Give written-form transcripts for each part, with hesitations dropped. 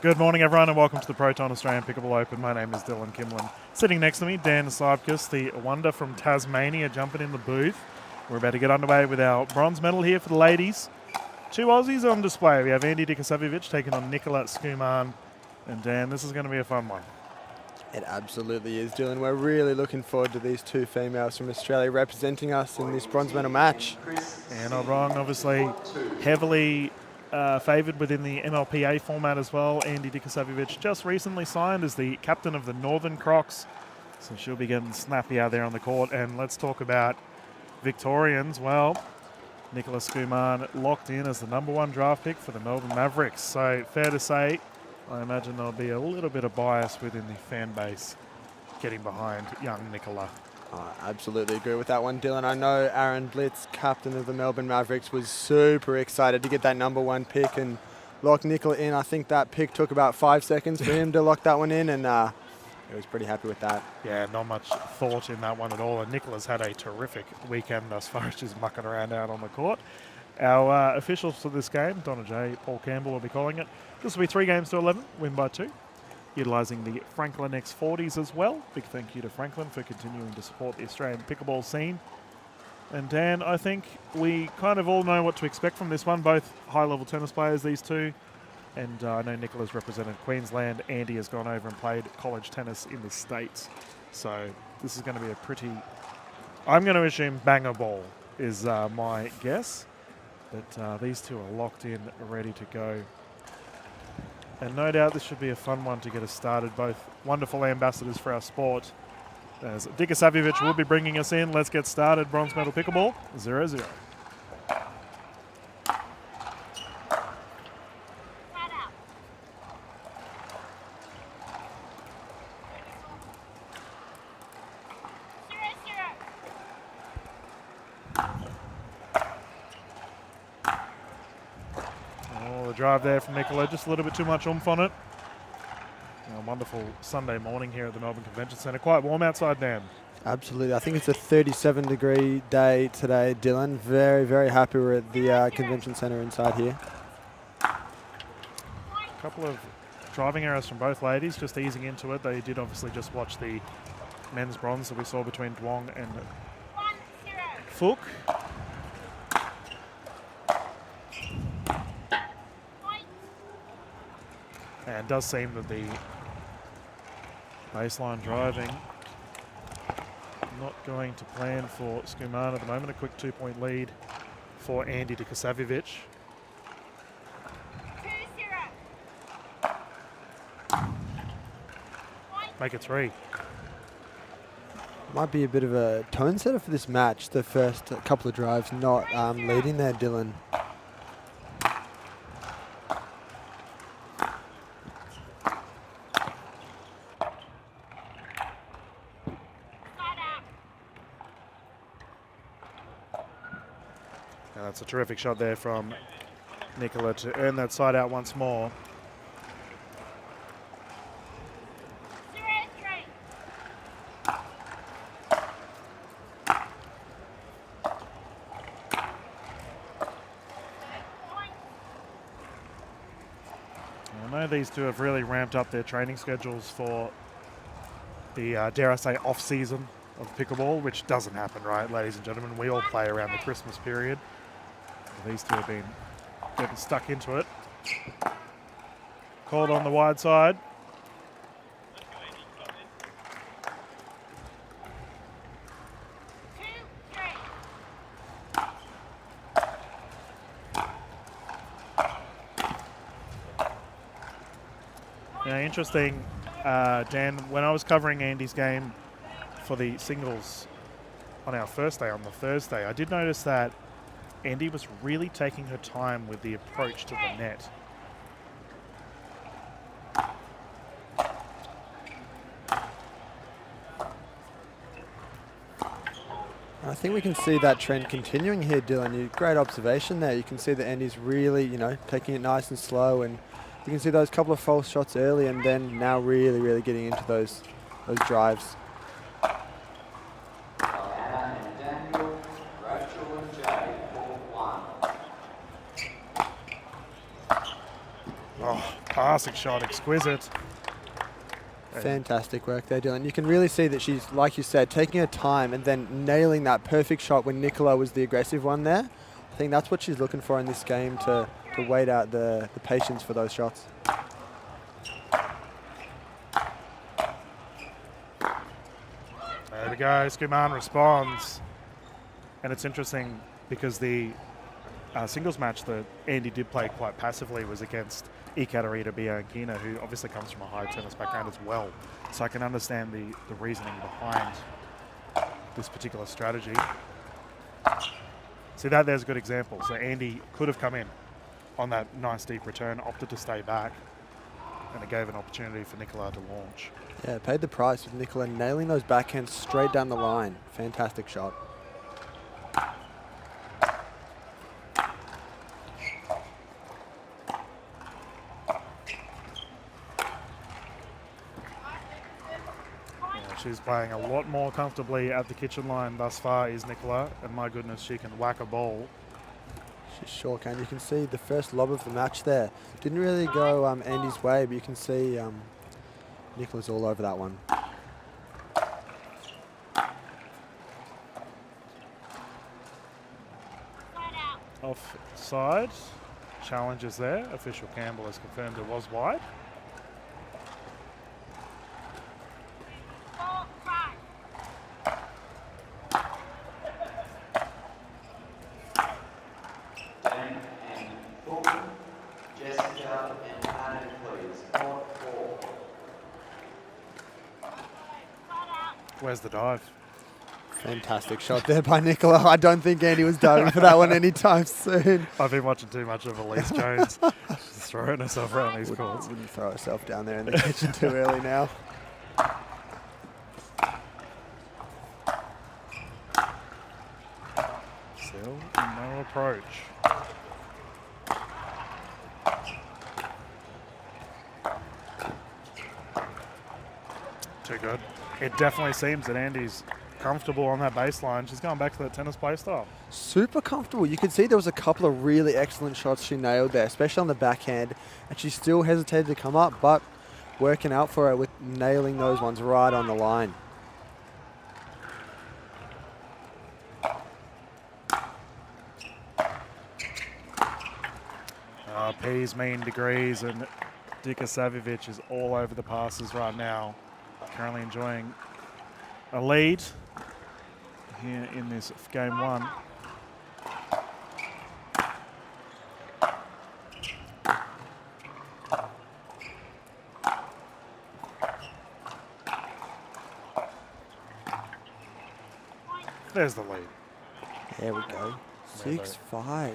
Good morning, everyone, and welcome to the Proton Australian Pickleball Open. My name is Dylan Kimlin. Sitting next to me, Dan Sipkus, the wonder from Tasmania, jumping in the booth. We're about to get underway with our bronze medal here for the ladies. Two Aussies on display. We have Andy Dikosavljevic taking on Nicola Schoeman. And Dan, this is going to be a fun one. It absolutely is, Dylan. We're really looking forward to these two females from Australia representing us in this bronze medal match. Yeah, not wrong. Obviously, heavily favoured within the MLPA format as well. Andy Dikosavljevic just recently signed as the captain of the Northern Crocs, so she'll be getting snappy out there on the court. And let's talk about Victorians. Well, Nicola Schoeman locked in as the #1 draft pick for the Melbourne Mavericks. So fair to say, I imagine there'll be a little bit of bias within the fan base getting behind young Nicola. I absolutely agree with that one, Dylan. I know Aaron Blitz, captain of the Melbourne Mavericks, was super excited to get that #1 pick and lock Nicola in. I think that pick took about 5 seconds for him to lock that one in, and he was pretty happy with that. Yeah, not much thought in that one at all. And Nicola's had a terrific weekend thus far as she's mucking around out on the court. Our officials for this game, Donna J, Paul Campbell will be calling it. This will be 3 games to 11, win by 2. Utilising the Franklin X40s as well. Big thank you to Franklin for continuing to support the Australian pickleball scene. And Dan, I think we kind of all know what to expect from this one. Both high-level tennis players, these two. And I know Nicola's represented Queensland. Andy has gone over and played college tennis in the States. So this is going to be a pretty, I'm going to assume banger ball is my guess. But these two are locked in, ready to go. And no doubt this should be a fun one to get us started. Both wonderful ambassadors for our sport. As Dikosavljevic will be bringing us in. Let's get started. Bronze medal pickleball, 0-0. Drive there from Nicola, just a little bit too much oomph on it. A wonderful Sunday morning here at the Melbourne Convention Centre. Quite warm outside, Dan. Absolutely. I think it's a 37-degree day today, Dylan. Very, very happy we're at the Convention Centre inside here. A couple of driving errors from both ladies, just easing into it. They did obviously just watch the men's bronze that we saw between Duong and Fook. And it does seem that the baseline driving not going to plan for Schoeman at the moment. A quick 2-point lead for Andy Dikosavljevic. 2-0. Make it 3. Might be a bit of a tone setter for this match. The first couple of drives not leading there, Dylan. That's a terrific shot there from Nicola to earn that side out once more. 0-3. I know these two have really ramped up their training schedules for the, dare I say, off-season of pickleball, which doesn't happen, right, ladies and gentlemen? We all play around the Christmas period. These two have been getting stuck into it. Called on the wide side. Now, interesting, Dan, when I was covering Andy's game for the singles on our first day, on the Thursday, I did notice that Andy was really taking her time with the approach to the net. I think we can see that trend continuing here, Dylan. Great observation there. You can see that Andy's really, taking it nice and slow, and you can see those couple of false shots early, and then now really, really getting into those drives. Fantastic shot, exquisite. Fantastic work there, Dylan. You can really see that she's, like you said, taking her time and then nailing that perfect shot when Nicola was the aggressive one there. I think that's what she's looking for in this game, to wait out the patience for those shots. There we go. Schoeman responds. And it's interesting because the singles match that Andy did play quite passively was against Ekaterina Bianchina, who obviously comes from a high tennis background as well. So I can understand the reasoning behind this particular strategy. See, there's a good example. So Andy could have come in on that nice deep return, opted to stay back, and it gave an opportunity for Nicola to launch. Yeah, paid the price with Nicola nailing those backhands straight down the line. Fantastic shot. She's playing a lot more comfortably at the kitchen line thus far, is Nicola, and my goodness, she can whack a ball. She sure can. You can see the first lob of the match there. Didn't really go Andy's way, but you can see Nicola's all over that one. Offside. Challenges there. Official Campbell has confirmed it was wide. Where's the dive? Fantastic shot there by Nicola. I don't think Andy was diving for that one anytime soon. I've been watching too much of Elise Jones. She's throwing herself around these courts. Wouldn't throw herself down there in the kitchen too early now. Still no approach. Too good. It definitely seems that Andy's comfortable on that baseline. She's going back to that tennis play style. Super comfortable. You could see there was a couple of really excellent shots she nailed there, especially on the backhand, and she still hesitated to come up, but working out for her with nailing those ones right on the line. P's mean degrees, and Dikosavljevic is all over the passes right now. Currently enjoying a lead here in this game one. There's the lead. There we go. 6-5.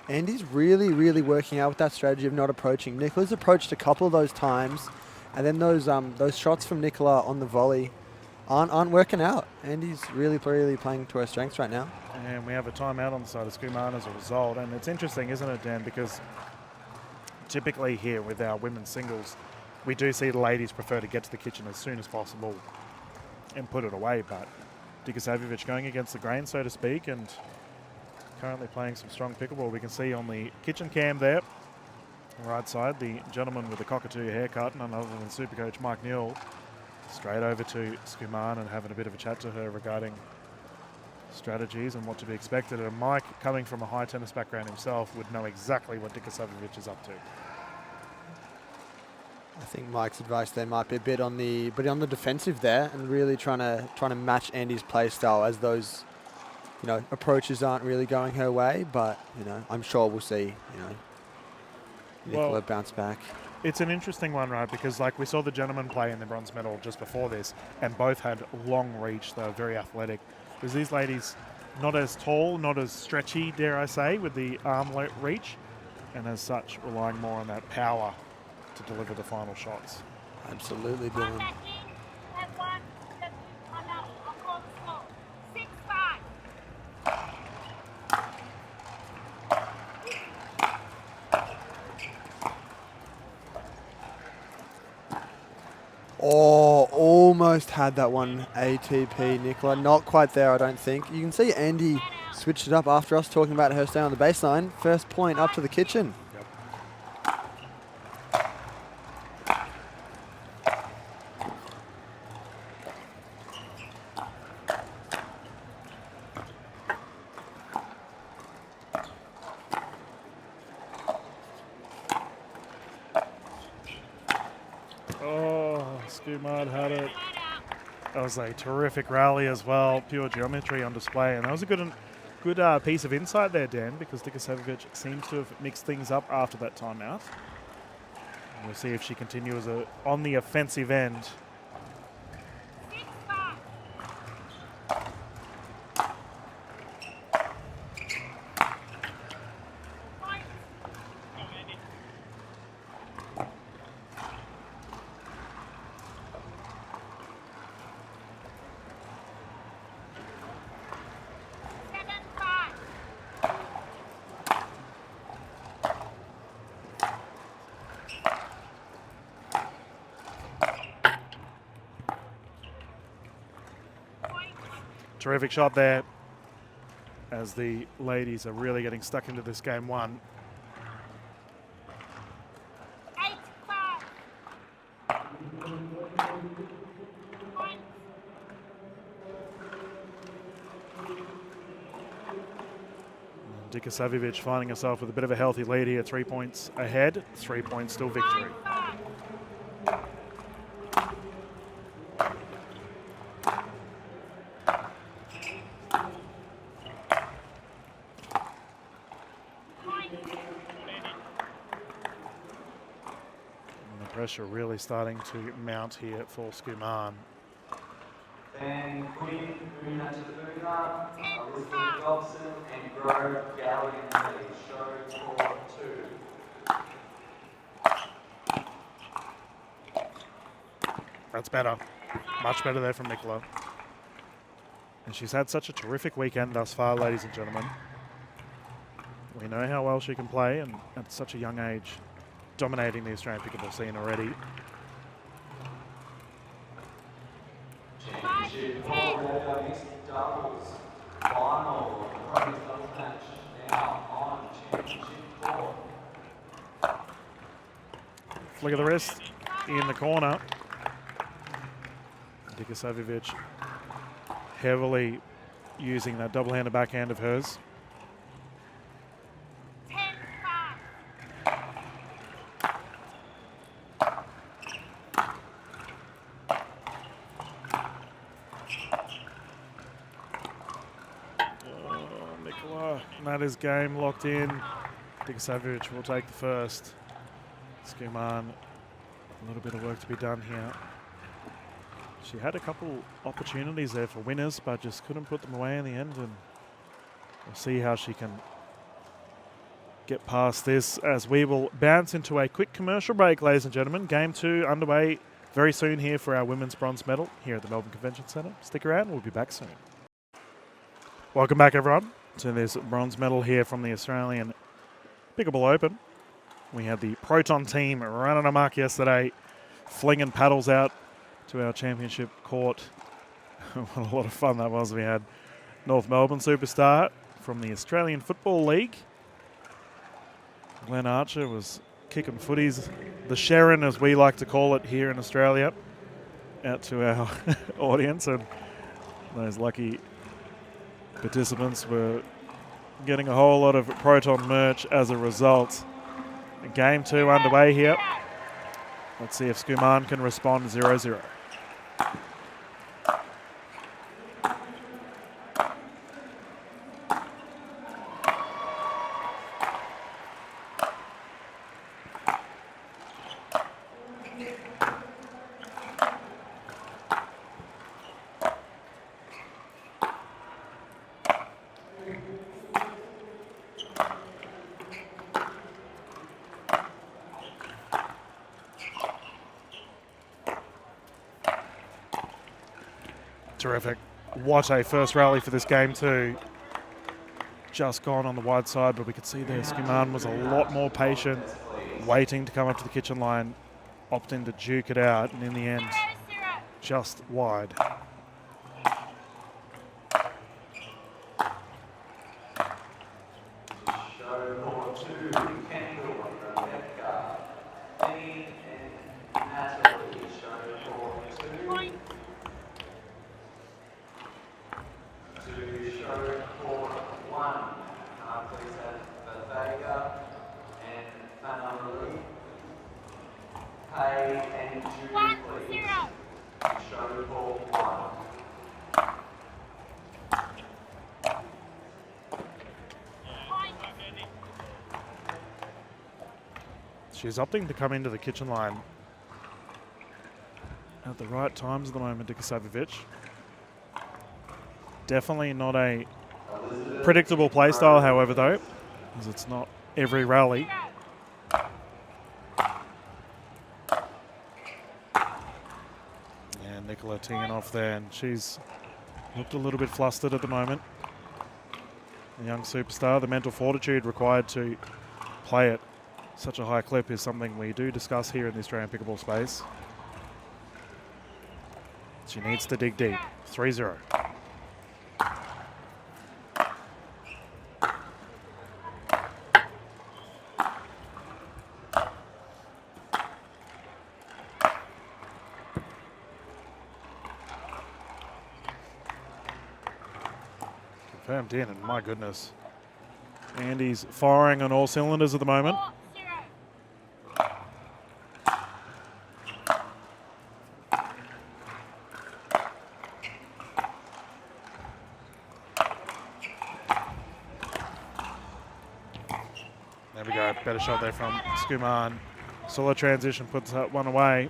Andy's really, really working out with that strategy of not approaching. Nicola's approached a couple of those times, and then those shots from Nicola on the volley aren't working out. Andy's really playing to her strengths right now. And we have a timeout on the side of Schoeman as a result. And it's interesting, isn't it, Dan? Because typically here with our women's singles, we do see the ladies prefer to get to the kitchen as soon as possible and put it away. But Dikosavljevic going against the grain, so to speak, and currently playing some strong pickleball. We can see on the kitchen cam there, right side, the gentleman with the cockatoo haircut, none other than Supercoach Mike Neal, straight over to Schoeman and having a bit of a chat to her regarding strategies and what to be expected. And Mike, coming from a high tennis background himself, would know exactly what Dikosavljevic is up to. I think Mike's advice there might be a bit on the defensive there, and really trying to match Andy's play style, as those approaches aren't really going her way. But I'm sure we'll see Nicola bounce back. It's an interesting one, right? Because like we saw the gentleman play in the bronze medal just before this, and both had long reach. They were very athletic. Because these ladies, not as tall, not as stretchy, dare I say, with the arm reach, and as such, relying more on that power to deliver the final shots. Absolutely, Dylan. Oh, almost had that one ATP, Nicola. Not quite there, I don't think. You can see Andy switched it up after us talking about her staying on the baseline. First point up to the kitchen. Yep. Schoeman had it. That was a terrific rally as well. Pure geometry on display. And that was a good piece of insight there, Dan, because Dikosavljevic seems to have mixed things up after that timeout. We'll see if she continues on the offensive end. Terrific shot there as the ladies are really getting stuck into this game one. Dikosavljevic finding herself with a bit of a healthy lead here, 3 points ahead, 3 points still victory. Pressure really starting to mount here for Schoeman. Then Queen, Una to the Boomer, Elizabeth Dobson, and Grove Galligan lead. Show for 2. That's better. Much better there from Nicola. And she's had such a terrific weekend thus far, ladies and gentlemen. We know how well she can play, and at such a young age, dominating the Australian pickleball scene already. Championship mixed doubles final. The Proton doubles match now on championship court. Flick of the wrist in the corner. Dikosavljevic heavily using that double-handed backhand of hers. That is game locked in. Dikosavljevic will take the first. Schoeman, a little bit of work to be done here. She had a couple opportunities there for winners, but just couldn't put them away in the end. And we'll see how she can get past this as we will bounce into a quick commercial break, ladies and gentlemen. Game 2 underway very soon here for our women's bronze medal here at the Melbourne Convention Centre. Stick around, we'll be back soon. Welcome back, everyone, to this bronze medal here from the Australian Pickleball Open. We had the Proton team running amok yesterday, flinging paddles out to our championship court. What a lot of fun that was. We had North Melbourne superstar from the Australian Football League. Glenn Archer was kicking footies, the Sharon as we like to call it here in Australia, out to our audience, and those lucky participants were getting a whole lot of Proton merch as a result. Game 2 underway here. Let's see if Schoeman can respond 0-0. Terrific. What a first rally for this game too. Just gone on the wide side, but we could see there Schoeman was a lot more patient, waiting to come up to the kitchen line, opting to duke it out, and in the end, just wide. She's opting to come into the kitchen line at the right times at the moment, Dikosavljevic. Definitely not a predictable play style, however, though, because it's not every rally. And Nicola teeing off there, and she's looked a little bit flustered at the moment. A young superstar, the mental fortitude required to play at such a high clip is something we do discuss here in the Australian pickleball space. She needs to dig deep. 3-0. Confirmed in, and my goodness. Andy's firing on all cylinders at the moment. There we go, better shot there from Schoeman. Solid transition, puts that one away.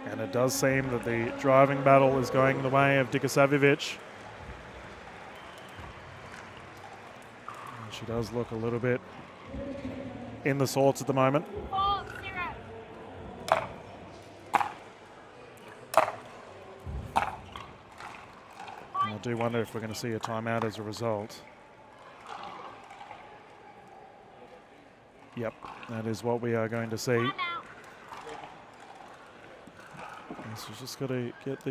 And it does seem that the driving battle is going the way of Dikosavljevic. She does look a little bit in the sorts at the moment. I do wonder if we're going to see a timeout as a result. Yep, that is what we are going to see. So just got to get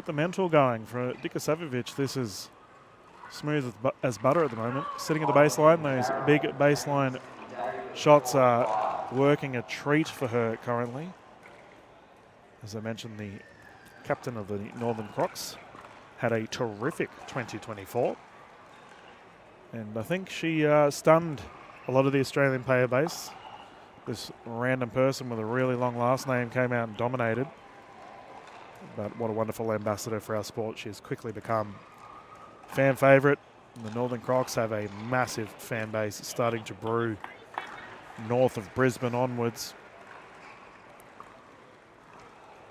the mental going for Dikosavljevic. This is smooth as butter at the moment. Sitting at the baseline, those big baseline shots are working a treat for her currently. As I mentioned, the captain of the Northern Crocs had a terrific 2024. And I think she stunned a lot of the Australian player base. This random person with a really long last name came out and dominated. But what a wonderful ambassador for our sport she has quickly become. Fan favourite. The Northern Crocs have a massive fan base starting to brew north of Brisbane onwards.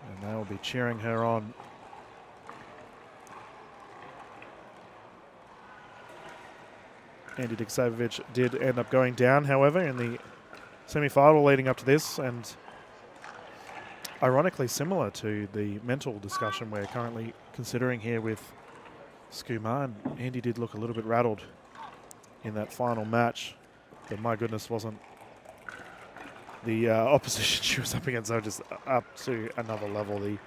And they will be cheering her on. Andy Dikosavljevic did end up going down, however, in the semi-final leading up to this, and ironically similar to the mental discussion we're currently considering here with Schoeman. Andy did look a little bit rattled in that final match, but my goodness, wasn't the opposition she was up against, though, just up to another level. The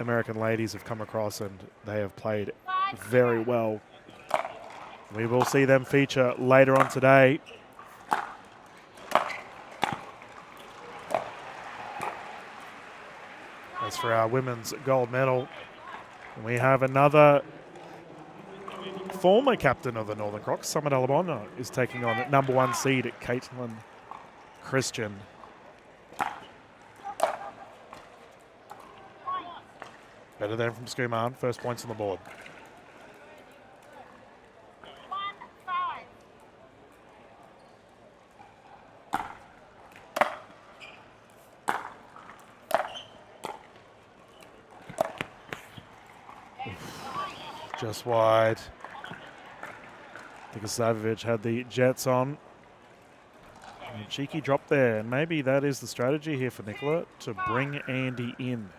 American ladies have come across and they have played very well. We will see them feature later on today. As for our women's gold medal, we have another former captain of the Northern Crocs, Summer Alabon, is taking on #1 seed at Caitlin Christian. Better than from Schoeman, first points on the board. Just wide. Dikosavljevic had the jets on. And a cheeky drop there. And maybe that is the strategy here for Nicola, to bring Andy in.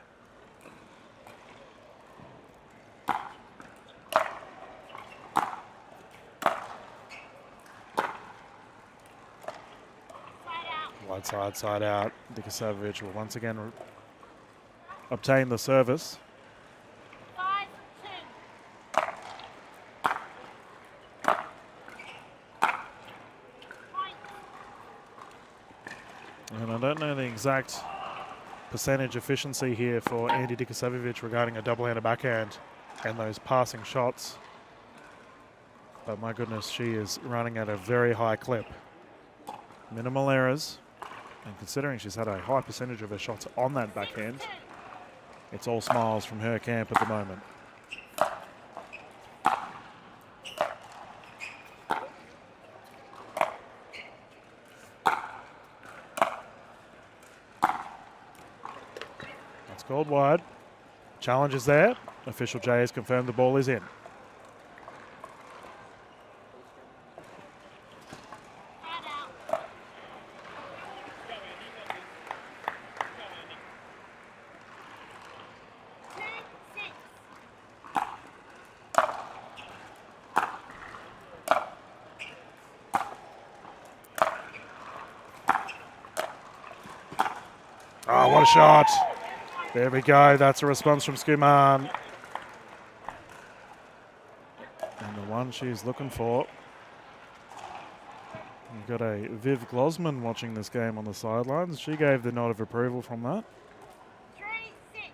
Wide side, side out. Dikosavljevic will once again obtain the service. And I don't know the exact percentage efficiency here for Andy Dikosavljevic regarding a double-handed backhand and those passing shots. But my goodness, she is running at a very high clip. Minimal errors. And considering she's had a high percentage of her shots on that backhand, it's all smiles from her camp at the moment. That's called wide. Challenge is there. Official J has confirmed the ball is in. Oh, what a shot. There we go. That's a response from Schoeman. And the one she's looking for. You've got a Viv Glosman watching this game on the sidelines. She gave the nod of approval from that. 3-6.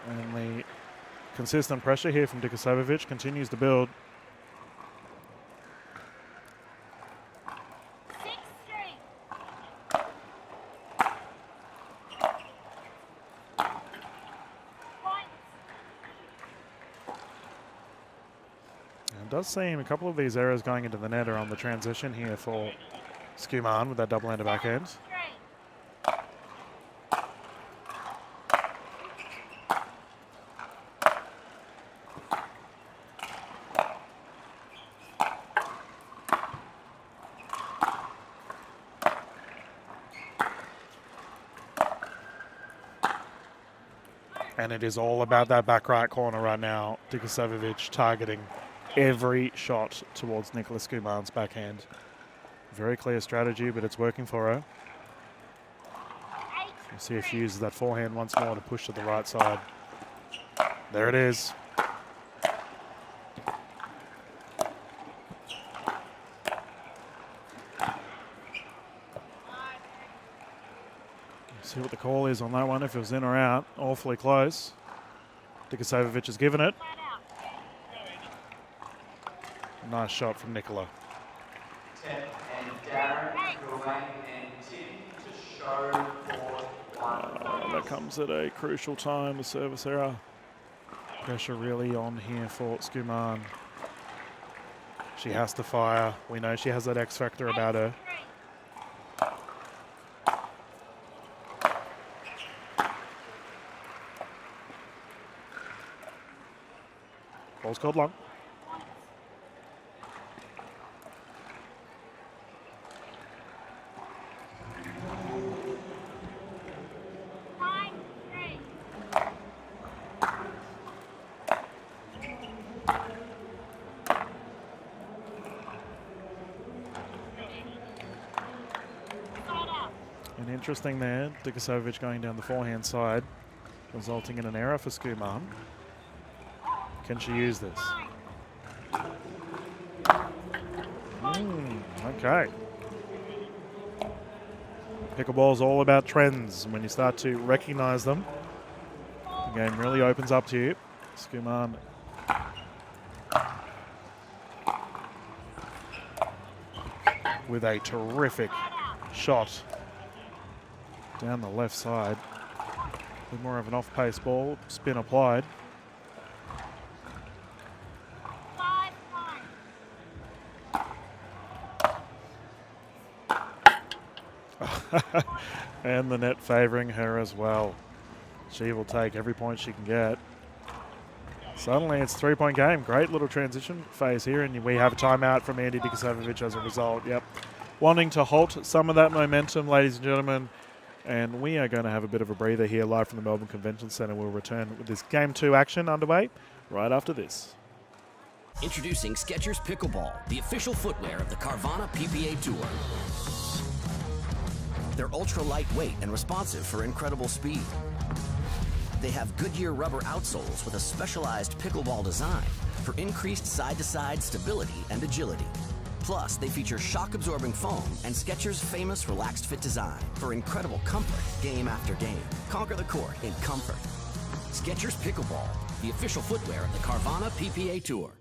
And the consistent pressure here from Dikosavljevic continues to build. 6-3. Points. And it does seem a couple of these errors going into the net are on the transition here for Schoeman with that double-handed backhand. 3. And it is all about that back right corner right now. Dikosavljevic targeting every shot towards Nicholas Schoeman's backhand. Very clear strategy, but it's working for her. You see if she uses that forehand once more to push to the right side. There it is. See what the call is on that one, if it was in or out. Awfully close. Dikosavljevic has given it. Nice shot from Nicola. Ted and Darren, Ruane and Tim to show for 1. That comes at a crucial time, the service error. Pressure really on here for Schoeman. She has to fire. We know she has that X factor about her. Ball's called long. And interesting there, Dikosavljevic going down the forehand side, resulting in an error for Schoeman. Can she use this? Okay. Pickleball is all about trends. When you start to recognize them, the game really opens up to you. Schoeman with a terrific shot down the left side. A bit more of an off-pace ball, spin applied. And the net favouring her as well. She will take every point she can get. Suddenly it's a 3-point game. Great little transition phase here, and we have a timeout from Andy Dikosavljevic as a result. Yep. Wanting to halt some of that momentum, ladies and gentlemen. And we are going to have a bit of a breather here live from the Melbourne Convention Centre. We'll return with this Game 2 action underway right after this. Introducing Skechers Pickleball, the official footwear of the Carvana PPA Tour. They're ultra lightweight and responsive for incredible speed. They have Goodyear rubber outsoles with a specialized pickleball design for increased side-to-side stability and agility. Plus, they feature shock-absorbing foam and Skechers' famous relaxed fit design for incredible comfort game after game. Conquer the court in comfort. Skechers Pickleball, the official footwear of the Carvana PPA Tour.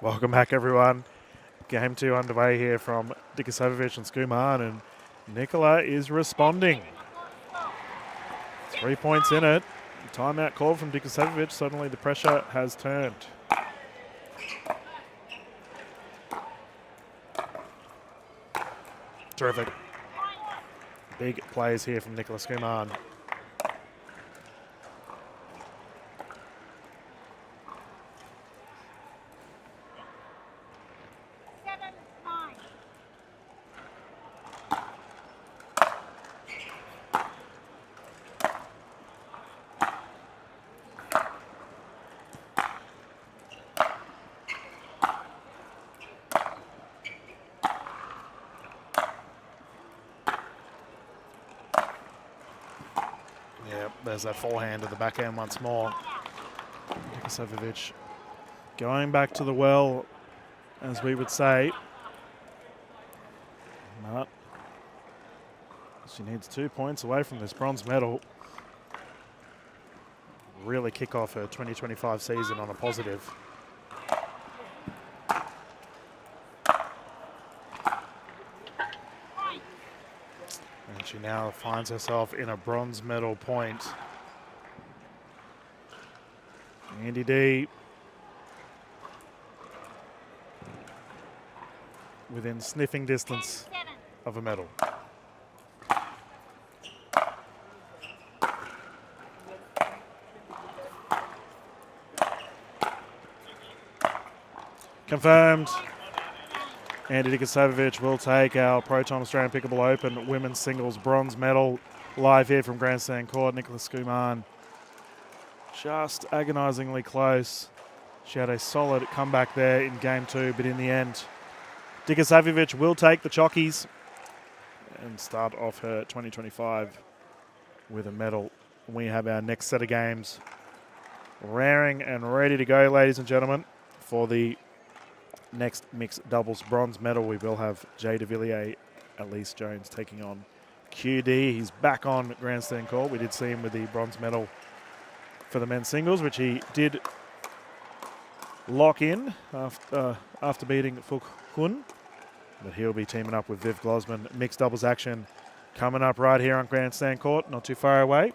Welcome back, everyone. Game 2 underway here from Dikosavljevic and Schoeman, and Nicola is responding. 3 points in it. Timeout called from Dikosavljevic. Suddenly the pressure has turned. Terrific. Big plays here from Nicola Schoeman. There's that forehand to the backhand once more. Dikosavljevic going back to the well, as we would say. But she needs 2 points away from this bronze medal. Really kick off her 2025 season on a positive. And she now finds herself in a bronze medal point. Andy D within sniffing distance of a medal. Confirmed. Andy Dikosavljevic will take our Proton Australian Pickleball Open Women's Singles bronze medal. Live here from Grandstand Court. Nicola Schoeman just agonisingly close. She had a solid comeback there in game 2, but in the end, Dikosavljevic will take the chockies and start off her 2025 with a medal. We have our next set of games raring and ready to go, ladies and gentlemen, for the next mixed doubles bronze medal. We will have Jay de Villiers, Elise Jones taking on QD. He's back on Grandstand Court. We did see him with the bronze medal for the men's singles, which he did lock in after beating Phuc Hun. But he'll be teaming up with Viv Glosman. Mixed doubles action coming up right here on Grandstand Court, not too far away.